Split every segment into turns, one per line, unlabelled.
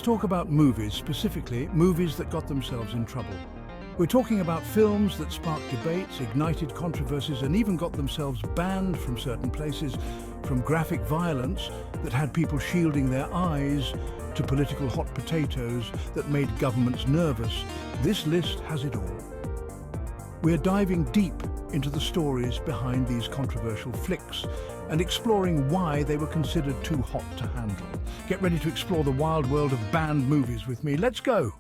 talk about movies, specifically movies that got themselves in trouble. We're talking about films that sparked debates, ignited controversies, and even got themselves banned from certain places, from graphic violence that had people shielding their eyes to political hot potatoes that made governments nervous. This list has it all. We're diving deep into the stories behind these controversial flicks and exploring why they were considered too hot to handle. Get ready to explore the wild world of banned movies with me. Let's go!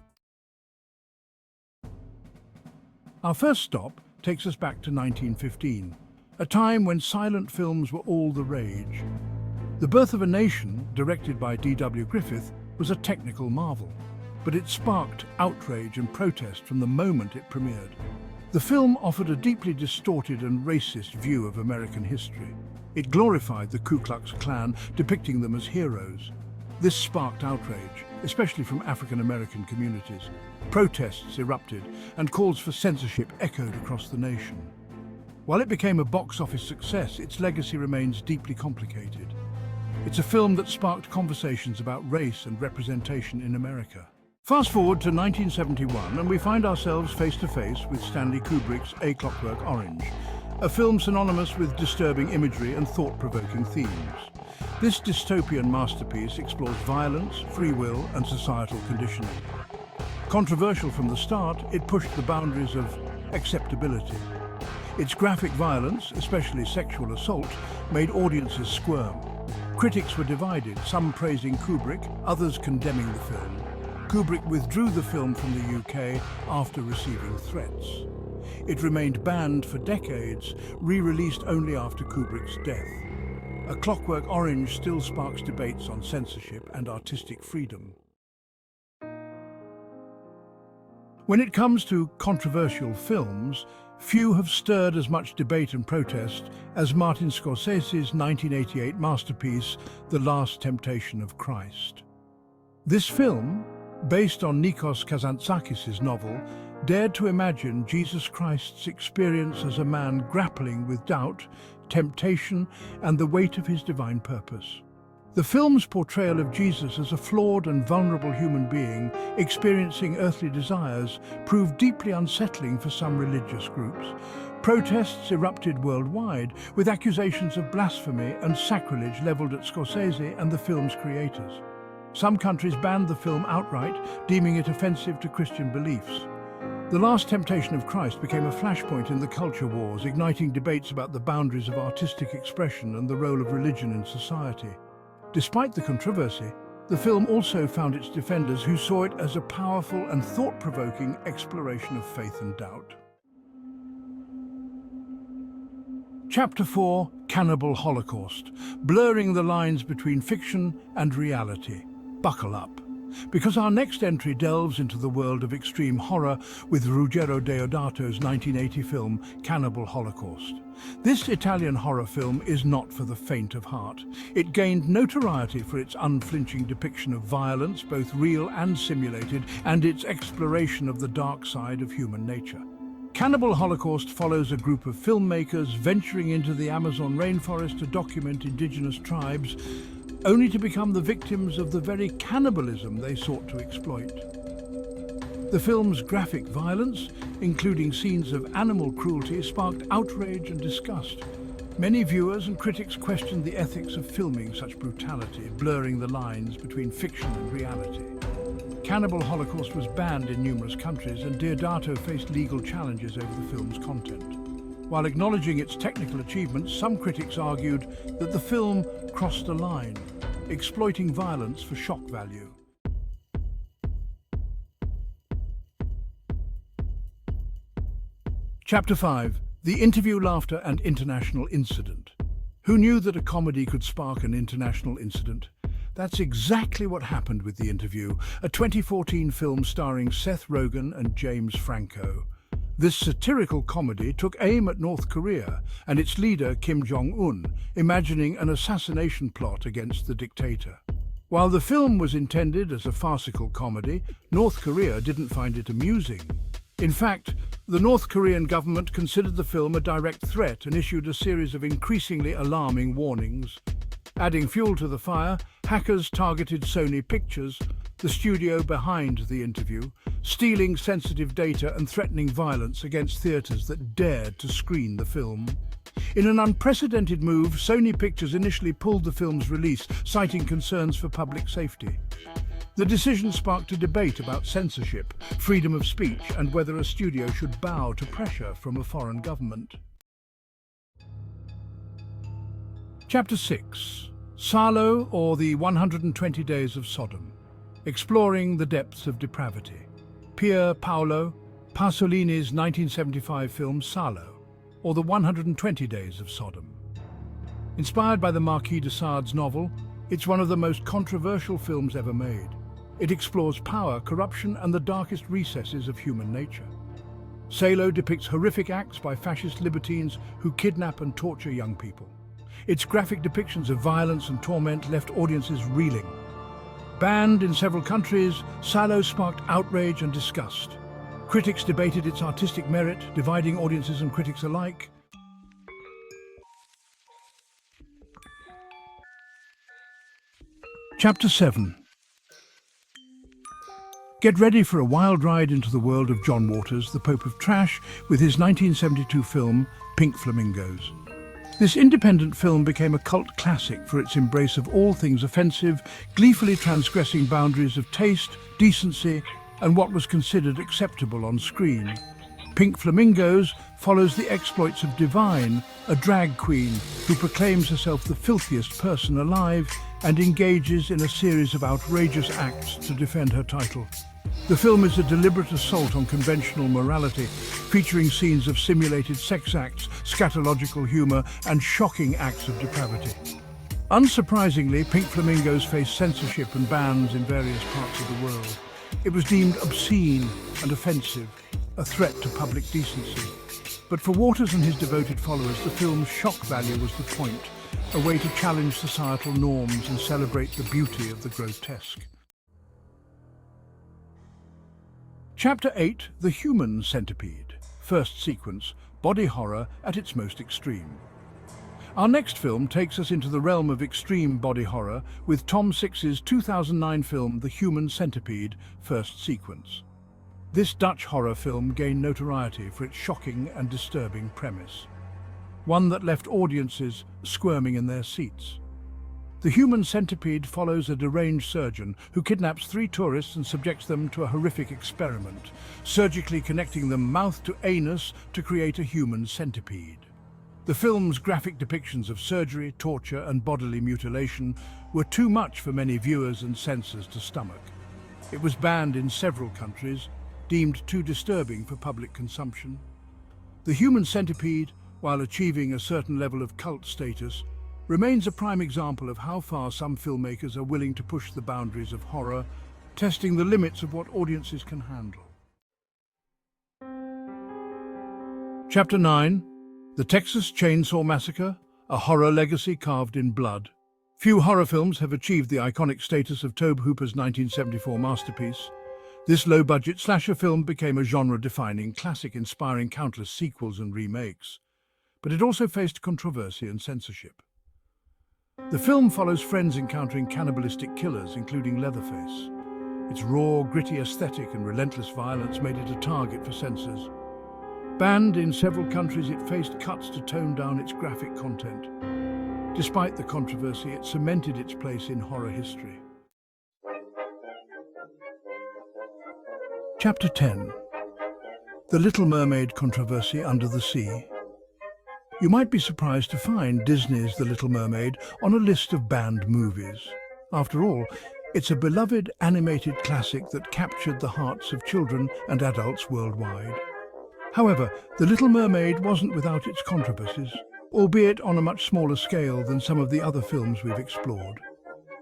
Our first stop takes us back to 1915, a time when silent films were all the rage. The Birth of a Nation, directed by D.W. Griffith, was a technical marvel, but it sparked outrage and protest from the moment it premiered. The film offered a deeply distorted and racist view of American history. It glorified the Ku Klux Klan, depicting them as heroes. This sparked outrage, especially from African American communities. Protests erupted, and calls for censorship echoed across the nation. While it became a box office success, its legacy remains deeply complicated. It's a film that sparked conversations about race and representation in America. Fast forward to 1971, and we find ourselves face to face with Stanley Kubrick's A Clockwork Orange, a film synonymous with disturbing imagery and thought-provoking themes. This dystopian masterpiece explores violence, free will, and societal conditioning. Controversial from the start, it pushed the boundaries of acceptability. Its graphic violence, especially sexual assault, made audiences squirm. Critics were divided, some praising Kubrick, others condemning the film. Kubrick withdrew the film from the UK after receiving threats. It remained banned for decades, re-released only after Kubrick's death. A Clockwork Orange still sparks debates on censorship and artistic freedom. When it comes to controversial films, few have stirred as much debate and protest as Martin Scorsese's 1988 masterpiece, The Last Temptation of Christ. This film, based on Nikos Kazantzakis' novel, dared to imagine Jesus Christ's experience as a man grappling with doubt, temptation, and the weight of his divine purpose. The film's portrayal of Jesus as a flawed and vulnerable human being experiencing earthly desires proved deeply unsettling for some religious groups. Protests erupted worldwide, with accusations of blasphemy and sacrilege leveled at Scorsese and the film's creators. Some countries banned the film outright, deeming it offensive to Christian beliefs. The Last Temptation of Christ became a flashpoint in the culture wars, igniting debates about the boundaries of artistic expression and the role of religion in society. Despite the controversy, the film also found its defenders who saw it as a powerful and thought-provoking exploration of faith and doubt. Chapter 4, Cannibal Holocaust, blurring the lines between fiction and reality. Buckle up, because our next entry delves into the world of extreme horror with Ruggero Deodato's 1980 film Cannibal Holocaust. This Italian horror film is not for the faint of heart. It gained notoriety for its unflinching depiction of violence, both real and simulated, and its exploration of the dark side of human nature. Cannibal Holocaust follows a group of filmmakers venturing into the Amazon rainforest to document indigenous tribes, only to become the victims of the very cannibalism they sought to exploit. The film's graphic violence, including scenes of animal cruelty, sparked outrage and disgust. Many viewers and critics questioned the ethics of filming such brutality, blurring the lines between fiction and reality. Cannibal Holocaust was banned in numerous countries, and Deodato faced legal challenges over the film's content. While acknowledging its technical achievements, some critics argued that the film crossed a line, exploiting violence for shock value. Chapter 5. The Interview, Laughter and International Incident. Who knew that a comedy could spark an international incident? That's exactly what happened with The Interview, a 2014 film starring Seth Rogen and James Franco. This satirical comedy took aim at North Korea and its leader Kim Jong-un, imagining an assassination plot against the dictator. While the film was intended as a farcical comedy, North Korea didn't find it amusing. In fact, the North Korean government considered the film a direct threat and issued a series of increasingly alarming warnings. Adding fuel to the fire, hackers targeted Sony Pictures, the studio behind the interview, stealing sensitive data and threatening violence against theatres that dared to screen the film. In an unprecedented move, Sony Pictures initially pulled the film's release, citing concerns for public safety. The decision sparked a debate about censorship, freedom of speech, and whether a studio should bow to pressure from a foreign government. Chapter 6. Salo, or the 120 Days of Sodom. Exploring the depths of depravity. Pier Paolo Pasolini's 1975 film Salo, or the 120 Days of Sodom. Inspired by the Marquis de Sade's novel, it's one of the most controversial films ever made. It explores power, corruption, and the darkest recesses of human nature. Salo depicts horrific acts by fascist libertines who kidnap and torture young people. Its graphic depictions of violence and torment left audiences reeling. Banned in several countries, Salo sparked outrage and disgust. Critics debated its artistic merit, dividing audiences and critics alike. Chapter 7. Get ready for a wild ride into the world of John Waters, the Pope of Trash, with his 1972 film, Pink Flamingos. This independent film became a cult classic for its embrace of all things offensive, gleefully transgressing boundaries of taste, decency, and what was considered acceptable on screen. Pink Flamingos follows the exploits of Divine, a drag queen who proclaims herself the filthiest person alive and engages in a series of outrageous acts to defend her title. The film is a deliberate assault on conventional morality, featuring scenes of simulated sex acts, scatological humor, and shocking acts of depravity. Unsurprisingly, Pink Flamingos faced censorship and bans in various parts of the world. It was deemed obscene and offensive, a threat to public decency. But for Waters and his devoted followers, the film's shock value was the point, a way to challenge societal norms and celebrate the beauty of the grotesque. Chapter 8. The Human Centipede. First sequence, body horror at its most extreme. Our next film takes us into the realm of extreme body horror with Tom Six's 2009 film The Human Centipede, first sequence. This Dutch horror film gained notoriety for its shocking and disturbing premise, one that left audiences squirming in their seats. The Human Centipede follows a deranged surgeon who kidnaps 3 tourists and subjects them to a horrific experiment, surgically connecting them mouth to anus to create a human centipede. The film's graphic depictions of surgery, torture, and bodily mutilation were too much for many viewers and censors to stomach. It was banned in several countries, deemed too disturbing for public consumption. The Human Centipede, while achieving a certain level of cult status, remains a prime example of how far some filmmakers are willing to push the boundaries of horror, testing the limits of what audiences can handle. Chapter 9. The Texas Chainsaw Massacre, a horror legacy carved in blood. Few horror films have achieved the iconic status of Tobe Hooper's 1974 masterpiece. This low-budget slasher film became a genre-defining classic, inspiring countless sequels and remakes. But it also faced controversy and censorship. The film follows friends encountering cannibalistic killers, including Leatherface. Its raw, gritty aesthetic and relentless violence made it a target for censors. Banned in several countries, it faced cuts to tone down its graphic content. Despite the controversy, it cemented its place in horror history. Chapter 10. The Little Mermaid controversy under the sea. You might be surprised to find Disney's The Little Mermaid on a list of banned movies. After all, it's a beloved animated classic that captured the hearts of children and adults worldwide. However, The Little Mermaid wasn't without its controversies, albeit on a much smaller scale than some of the other films we've explored.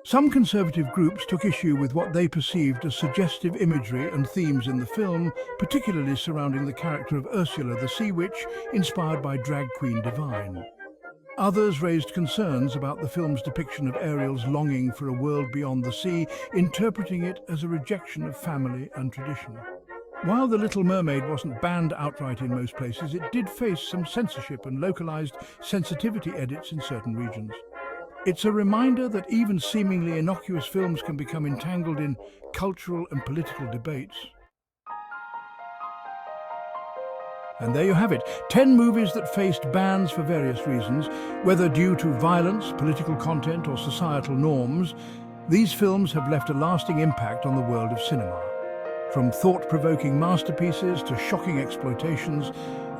Some conservative groups took issue with what they perceived as suggestive imagery and themes in the film, particularly surrounding the character of Ursula the Sea Witch, inspired by drag queen Divine. Others raised concerns about the film's depiction of Ariel's longing for a world beyond the sea, interpreting it as a rejection of family and tradition. While The Little Mermaid wasn't banned outright in most places, it did face some censorship and localized sensitivity edits in certain regions. It's a reminder that even seemingly innocuous films can become entangled in cultural and political debates. And there you have it, 10 movies that faced bans for various reasons, whether due to violence, political content or societal norms. These films have left a lasting impact on the world of cinema. From thought-provoking masterpieces to shocking exploitations,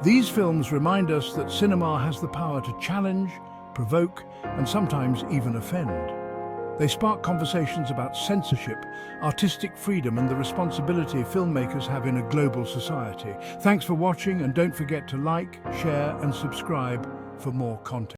these films remind us that cinema has the power to challenge, provoke, and sometimes even offend. They spark conversations about censorship, artistic freedom, and the responsibility filmmakers have in a global society. Thanks for watching, and don't forget to like, share, and subscribe for more content.